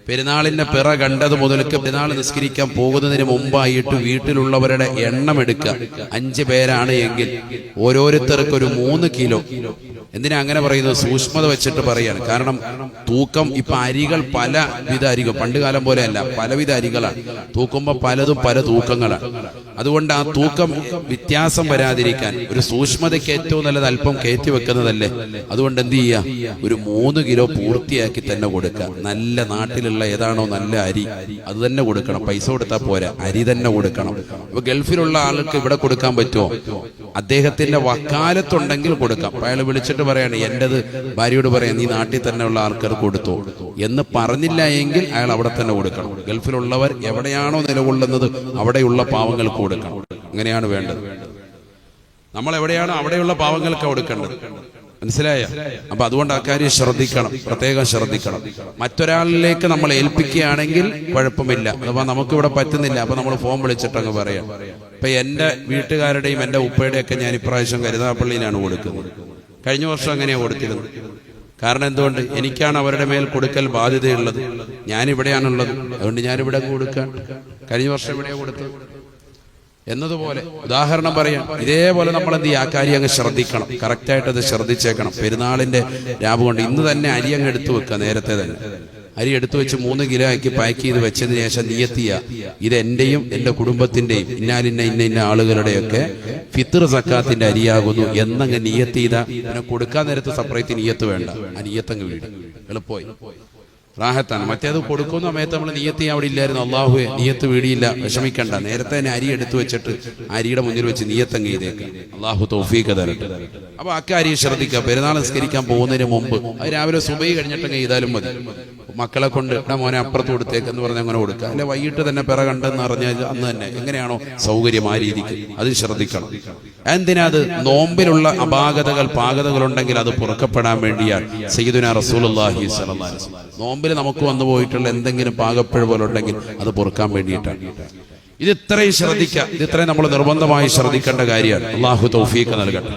പെരുന്നാളിന്റെ പിറ കണ്ടത് മുതൽക്ക് പെരുന്നാൾ നിസ്കരിക്കാൻ പോകുന്നതിന് മുമ്പായിട്ട് വീട്ടിലുള്ളവരുടെ എണ്ണം എടുക്കുക. 5 പേരാണ് എങ്കിൽ ഓരോരുത്തർക്ക് ഒരു 3 കിലോ. എന്തിനാ അങ്ങനെ പറയുന്നത്? സൂക്ഷ്മത വെച്ചിട്ട് പറയാണ്. കാരണം തൂക്കം ഇപ്പൊ അരികൾ പലവിധ അരികൾ, പണ്ട് കാലം പോലെയല്ല, പലവിധ അരികളാണ്. തൂക്കുമ്പോൾ പലതും പല തൂക്കങ്ങളാണ്. അതുകൊണ്ട് ആ തൂക്കം വ്യത്യാസം വരാതിരിക്കാൻ ഒരു സൂക്ഷ്മതയ്ക്ക് ഏറ്റവും നല്ലത് അല്പം കയറ്റി വെക്കുന്നതല്ലേ. അതുകൊണ്ട് എന്ത് ചെയ്യുക, ഒരു 3 കിലോ പൂർത്തിയാക്കി തന്നെ കൊടുക്കുക. നല്ല നാട്ടിലുള്ള ഏതാണോ നല്ല അരി അത് തന്നെ കൊടുക്കണം. പൈസ കൊടുത്താൽ പോരാ, അരി തന്നെ കൊടുക്കണം. അപ്പൊ ഗൾഫിലുള്ള ആൾക്ക് ഇവിടെ കൊടുക്കാൻ പറ്റുമോ? അദ്ദേഹത്തിന്റെ വക്കാലത്തുണ്ടെങ്കിൽ കൊടുക്കാം. അയാൾ വിളിച്ചിട്ട് പറയാണ്, എന്റേത് ഭാര്യയോട് പറയാം, നീ നാട്ടിൽ തന്നെ ഉള്ള ആൾക്കാർ കൊടുത്തോ എന്ന് പറഞ്ഞില്ല എങ്കിൽ അയാൾ അവിടെ തന്നെ കൊടുക്കണം. ഗൾഫിലുള്ളവർ എവിടെയാണോ നിലകൊള്ളുന്നത് അവിടെയുള്ള പാവങ്ങൾക്ക് കൊടുക്കണം. അങ്ങനെയാണ് വേണ്ടത്. നമ്മൾ എവിടെയാണോ അവിടെയുള്ള പാവങ്ങൾക്ക് കൊടുക്കേണ്ടത്. മനസ്സിലായ? അപ്പൊ അതുകൊണ്ട് ആ കാര്യം ശ്രദ്ധിക്കണം, പ്രത്യേകം ശ്രദ്ധിക്കണം. മറ്റൊരാളിലേക്ക് നമ്മൾ ഏൽപ്പിക്കുകയാണെങ്കിൽ കുഴപ്പമില്ല. അഥവാ നമുക്കിവിടെ പറ്റുന്നില്ല, അപ്പൊ നമ്മൾ ഫോൺ വിളിച്ചിട്ടങ്ങ് പറയാം. ഇപ്പൊ എന്റെ വീട്ടുകാരുടെയും എന്റെ ഉപ്പയുടെയൊക്കെ ഞാൻ ഇപ്രാവശ്യം കരുനാഗപ്പള്ളിയിലാണ് കൊടുക്കുന്നത്. കഴിഞ്ഞ വർഷം അങ്ങനെയാണ് കൊടുത്തിരുന്നത്. കാരണം എന്തുകൊണ്ട്? എനിക്കാണ് അവരുടെ മേൽ കൊടുക്കൽ ബാധ്യതയുള്ളത്. ഞാനിവിടെയാണുള്ളത്, അതുകൊണ്ട് ഞാനിവിടെ കൊടുക്കാൻ. കഴിഞ്ഞ വർഷം ഇവിടെയാണ് കൊടുത്തത് എന്നതുപോലെ ഉദാഹരണം പറയാം. ഇതേപോലെ നമ്മൾ എന്ത് ചെയ്യുക, ആ കാര്യം അങ്ങ് ശ്രദ്ധിക്കണം. കറക്റ്റായിട്ട് അത് ശ്രദ്ധിച്ചേക്കണം. പെരുന്നാളിന്റെ രാവ് കൊണ്ട് ഇന്ന് തന്നെ അരി അങ്ങ് എടുത്തു വെക്കുക. നേരത്തെ തന്നെ അരി എടുത്തു വെച്ച് 3 കിലോ ആക്കി പാക്ക് ചെയ്ത് വെച്ചതിന് ശേഷം നിയത്ത് ചെയ്യുക, ഇത് എന്റെയും എന്റെ കുടുംബത്തിന്റെയും ഇന്ന ആളുകളുടെയൊക്കെ ഫിത്ർ സക്കാത്തിന്റെ അരിയാകുന്നു എന്നങ്ങ് നിയത്ത് ചെയ്ത പിന്നെ കൊടുക്കാൻ നേരത്ത് സെപ്പറേറ്റ് നിയത്ത് വേണ്ട. ആ നിയത്തങ്ങ് വീട് എളുപ്പമായി, റാഹത്താണ്. മറ്റേത് കൊടുക്കുന്ന സമയത്ത് നമ്മൾ നിയത്ത് ചെയ്യാൻ അവിടെ ഇല്ലായിരുന്നു. അള്ളാഹുവെ നിയത്ത് വീടിയില്ല, വിഷമിക്കണ്ട, നേരത്തെ തന്നെ അരി എടുത്തു വെച്ചിട്ട് അരിയുടെ മുന്നിൽ വെച്ച് നിയത്തങ്ങ് ചെയ്തേക്കാം. അള്ളാഹു തൗഫീഖ് തരട്ടെ. അപ്പൊ അക്കാര്യം ശ്രദ്ധിക്കുക. പെരുന്നാൾ നിസ്കരിക്കാൻ പോകുന്നതിന് മുമ്പ് അത് രാവിലെ സുബഹി കഴിഞ്ഞിട്ടങ്ങ് ചെയ്താലും മതി. മക്കളെ കൊണ്ട് മോനെ അപ്പുറത്ത് കൊടുത്തേക്ക് എന്ന് പറഞ്ഞ് അങ്ങനെ കൊടുക്കുക. അല്ലെ വൈകിട്ട് തന്നെ പിറ കണ്ടെന്ന് അറിഞ്ഞാൽ അന്ന് തന്നെ എങ്ങനെയാണോ സൗകര്യം ആ രീതിക്ക് അത് ശ്രദ്ധിക്കണം. എന്തിനാ? അത് നോമ്പിലുള്ള അപാകതകൾ പാകതകൾ ഉണ്ടെങ്കിൽ അത് പുറക്കപ്പെടാൻ വേണ്ടിയാണ് സയ്യിദുനാ റസൂലുള്ളാഹി സ്വല്ലല്ലാഹു അലൈഹി വസല്ലം. നോമ്പിൽ നമുക്ക് വന്നു പോയിട്ടുള്ള എന്തെങ്കിലും പാകപ്പിഴ പോലെ ഉണ്ടെങ്കിൽ അത് പൊറുക്കാൻ വേണ്ടിയിട്ടാണ്. ഇത് ഇത്രയും ശ്രദ്ധിക്കുക. ഇത് ഇത്രയും നമ്മൾ നിർബന്ധമായി ശ്രദ്ധിക്കേണ്ട കാര്യമാണ്. അള്ളാഹു തൗഫീഖ് നൽകട്ടെ.